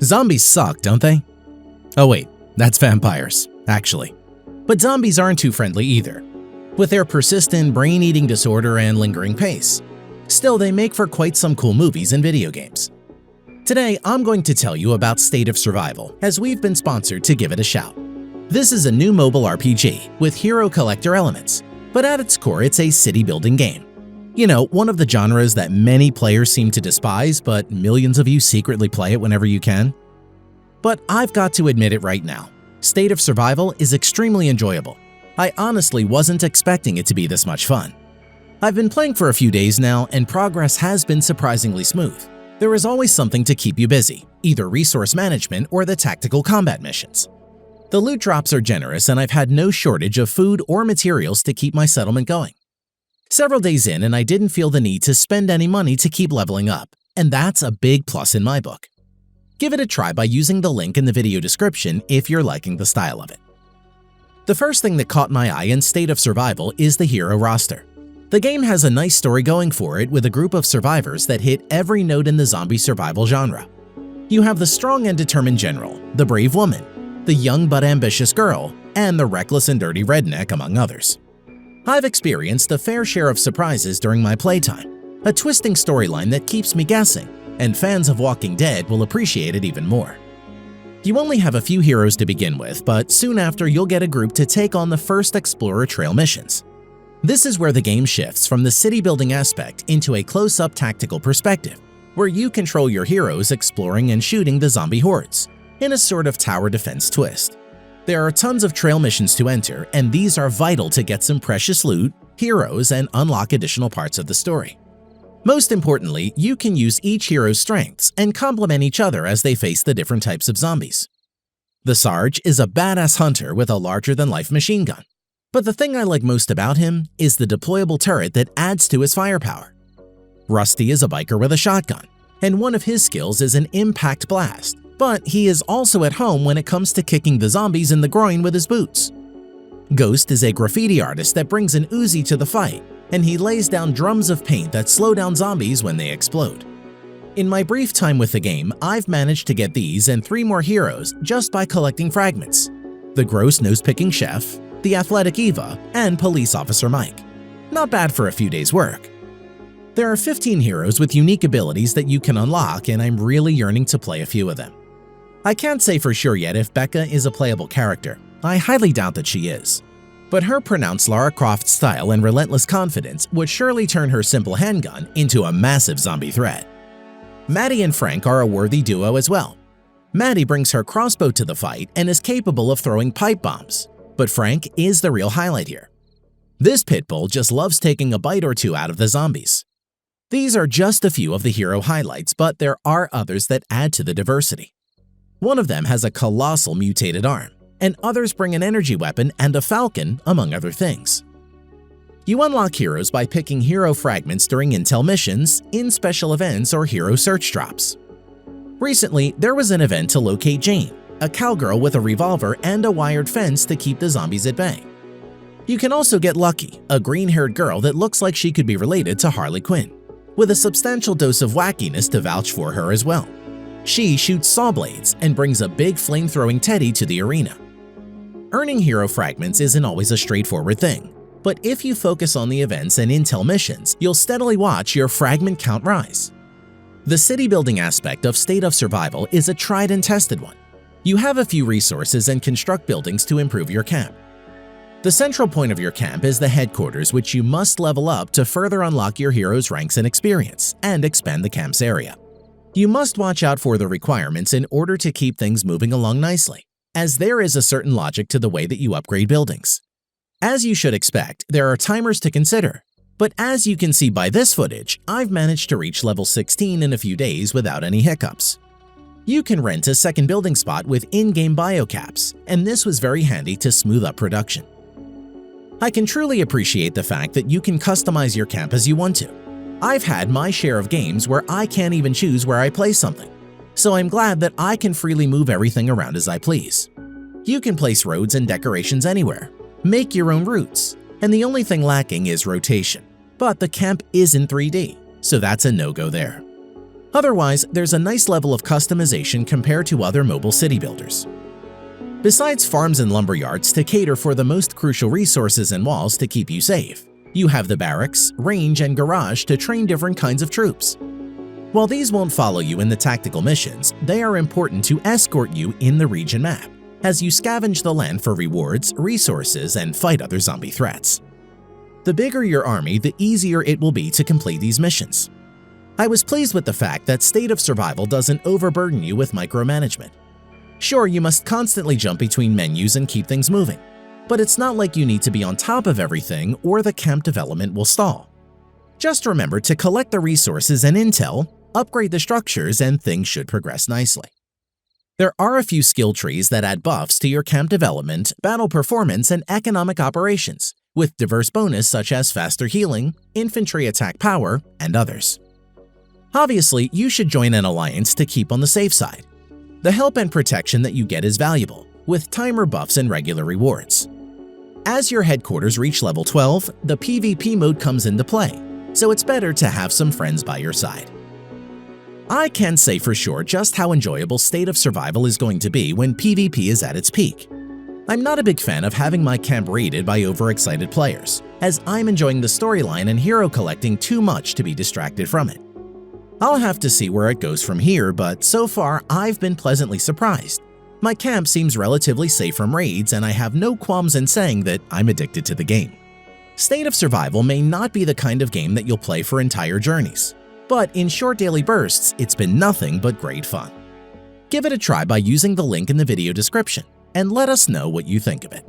Zombies suck, don't they? Oh wait, that's vampires, actually. But zombies aren't too friendly either, with their persistent brain-eating disorder and lingering pace. Still, they make for quite some cool movies and video games. Today, I'm going to tell you about State of Survival, as we've been sponsored to give it a shout. This is a new mobile RPG with hero collector elements, but at its core, it's a city-building game. You know, one of the genres that many players seem to despise, but millions of you secretly play it whenever you can. But I've got to admit it right now, State of Survival is extremely enjoyable. I honestly wasn't expecting it to be this much fun. I've been playing for a few days now, and progress has been surprisingly smooth. There is always something to keep you busy, either resource management or the tactical combat missions. The loot drops are generous, and I've had no shortage of food or materials to keep my settlement going. Several days in, and I didn't feel the need to spend any money to keep leveling up, and that's a big plus in my book. Give it a try by using the link in the video description if you're liking the style of it. The first thing that caught my eye in State of Survival is the hero roster. The game has a nice story going for it with a group of survivors that hit every note in the zombie survival genre. You have the strong and determined general, the brave woman, the young but ambitious girl, and the reckless and dirty redneck, among others. I've experienced a fair share of surprises during my playtime, a twisting storyline that keeps me guessing, and fans of Walking Dead will appreciate it even more. You only have a few heroes to begin with, but soon after you'll get a group to take on the first Explorer Trail missions. This is where the game shifts from the city-building aspect into a close-up tactical perspective, where you control your heroes exploring and shooting the zombie hordes, in a sort of tower defense twist. There are tons of trail missions to enter, and these are vital to get some precious loot, heroes, and unlock additional parts of the story. Most importantly, you can use each hero's strengths and complement each other as they face the different types of zombies. The Sarge is a badass hunter with a larger-than-life machine gun. But the thing I like most about him is the deployable turret that adds to his firepower. Rusty is a biker with a shotgun, and one of his skills is an impact blast, but he is also at home when it comes to kicking the zombies in the groin with his boots. Ghost is a graffiti artist that brings an Uzi to the fight, and he lays down drums of paint that slow down zombies when they explode. In my brief time with the game, I've managed to get these and 3 more heroes just by collecting fragments: the gross nose-picking chef, the athletic Eva, and police officer Mike. Not bad for a few days' work. There are 15 heroes with unique abilities that you can unlock, and I'm really yearning to play a few of them. I can't say for sure yet if Becca is a playable character. I highly doubt that she is. But her pronounced Lara Croft style and relentless confidence would surely turn her simple handgun into a massive zombie threat. Maddie and Frank are a worthy duo as well. Maddie brings her crossbow to the fight and is capable of throwing pipe bombs. But Frank is the real highlight here. This pit bull just loves taking a bite or two out of the zombies. These are just a few of the hero highlights, but there are others that add to the diversity. One of them has a colossal mutated arm, and others bring an energy weapon and a falcon, among other things. You unlock heroes by picking hero fragments during intel missions, in special events, or hero search drops. Recently, there was an event to locate Jane, a cowgirl with a revolver and a wired fence to keep the zombies at bay. You can also get Lucky, a green-haired girl that looks like she could be related to Harley Quinn, with a substantial dose of wackiness to vouch for her as well. She shoots saw blades and brings a big flame-throwing teddy to the arena. Earning hero fragments isn't always a straightforward thing, but if you focus on the events and intel missions, you'll steadily watch your fragment count rise. The city-building aspect of State of Survival is a tried and tested one. You have a few resources and construct buildings to improve your camp. The central point of your camp is the headquarters, which you must level up to further unlock your hero's ranks and experience, and expand the camp's area. You must watch out for the requirements in order to keep things moving along nicely, as there is a certain logic to the way that you upgrade buildings. As you should expect, there are timers to consider, but as you can see by this footage, I've managed to reach level 16 in a few days without any hiccups. You can rent a second building spot with in-game biocaps, and this was very handy to smooth up production. I can truly appreciate the fact that you can customize your camp as you want to. I've had my share of games where I can't even choose where I place something, so I'm glad that I can freely move everything around as I please. You can place roads and decorations anywhere, make your own routes, and the only thing lacking is rotation. But the camp is in 3D, so that's a no-go there. Otherwise, there's a nice level of customization compared to other mobile city builders. Besides farms and lumberyards to cater for the most crucial resources and walls to keep you safe, you have the barracks, range, and garage to train different kinds of troops. While these won't follow you in the tactical missions, they are important to escort you in the region map, as you scavenge the land for rewards, resources, and fight other zombie threats. The bigger your army, the easier it will be to complete these missions. I was pleased with the fact that State of Survival doesn't overburden you with micromanagement. Sure, you must constantly jump between menus and keep things moving, but it's not like you need to be on top of everything or the camp development will stall. Just remember to collect the resources and intel, upgrade the structures, and things should progress nicely. There are a few skill trees that add buffs to your camp development, battle performance, and economic operations, with diverse bonus such as faster healing, infantry attack power, and others. Obviously, you should join an alliance to keep on the safe side. The help and protection that you get is valuable, with timer buffs and regular rewards. As your headquarters reach level 12, the PvP mode comes into play, so it's better to have some friends by your side. I can't say for sure just how enjoyable State of Survival is going to be when PvP is at its peak. I'm not a big fan of having my camp raided by overexcited players, as I'm enjoying the storyline and hero collecting too much to be distracted from it. I'll have to see where it goes from here, but so far I've been pleasantly surprised. My camp seems relatively safe from raids, and I have no qualms in saying that I'm addicted to the game. State of Survival may not be the kind of game that you'll play for entire journeys, but in short daily bursts, it's been nothing but great fun. Give it a try by using the link in the video description, and let us know what you think of it.